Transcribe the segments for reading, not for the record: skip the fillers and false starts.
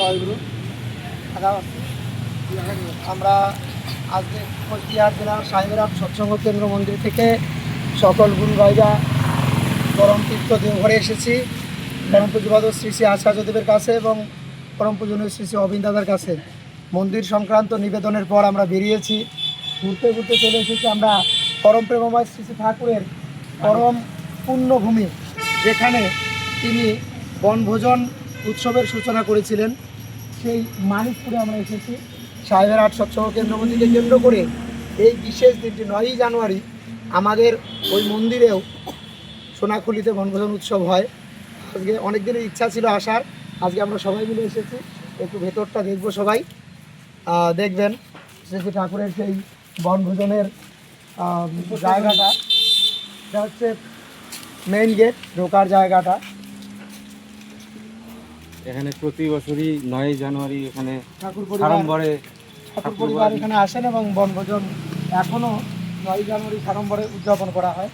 জয়গুরু। আমরা আজকে কোচবিহার জেলার সাহেবেরহাট সৎসঙ্গ কেন্দ্র মন্দির থেকে সকল গুরু ভাইরা পরম তীর্থ দেওঘরে এসেছি। পরম পূজ্যপাদ শ্রী শ্রী আচার্যদেবের কাছে এবং পরম পূজনীয় শ্রী শ্রী অবিন দাদার কাছে মন্দির সংক্রান্ত নিবেদনের পর আমরা বেরিয়েছি। ঘুরতে ঘুরতে চলে এসেছি আমরা পরম প্রেমময় শ্রী শ্রী ঠাকুরের পরম পুণ্যভূমি, যেখানে তিনি বনভোজন উৎসবের সূচনা করেছিলেন। সেই মানিকপুরে আমরা এসেছি। সাহেবেরহাট সৎসঙ্গ কেন্দ্র মন্দিরকে কেন্দ্র করে এই বিশেষ দিনটি 9ই জানুয়ারি আমাদের ওই মন্দিরেও সোনাখুলিতে বনভোজন উৎসব হয়। আজকে অনেক দিনের ইচ্ছা ছিল আসার, আজকে আমরা সবাই মিলে এসেছি। একটু ভেতরটা দেখবো, সবাই দেখবেন শ্রী শ্রী ঠাকুরের সেই বনভোজনের জায়গাটা। এটা হচ্ছে মেইন গেট, ঢোকার জায়গাটা। এখানে প্রতি বছরই 9ই জানুয়ারি এখানে ঠাকুর পরিবার এখানে আসেন এবং বনভোজন এখনও 9ই জানুয়ারি সাড়ম্বরে উদযাপন করা হয়।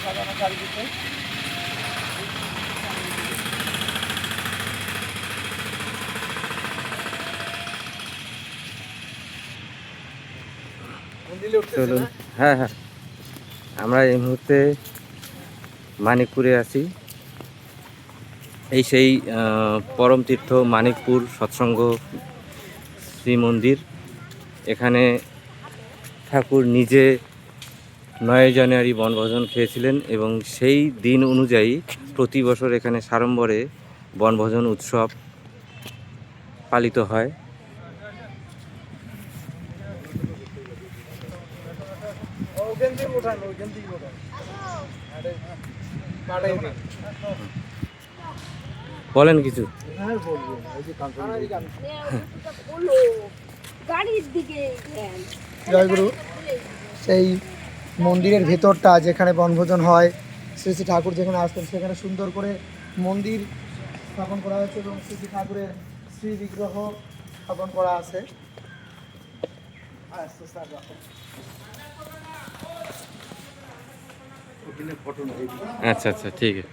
সাজানো চারিদিকে। চলুন। হ্যাঁ, আমরা এই মুহূর্তে মানিকপুরে আছি। এই সেই পরম তীর্থ মানিকপুর সৎসঙ্গ শ্রী মন্দির। এখানে ঠাকুর নিজে 9ই জানুয়ারি বনভোজন খেয়েছিলেন এবং সেই দিন অনুযায়ী প্রতি বছর এখানে সাড়ম্বরে বনভোজন উৎসব পালিত হয়। বলেন কিছু। জয়গুরু। সেই মন্দিরের ভেতরটা যেখানে বনভোজন হয়, শ্রী শ্রী ঠাকুর যেখানে আসতেন সেখানে সুন্দর করে মন্দির স্থাপন করা হয়েছে এবং শ্রী শ্রী ঠাকুরের শ্রী বিগ্রহ স্থাপন করা আছে। আচ্ছা, ঠিক আছে।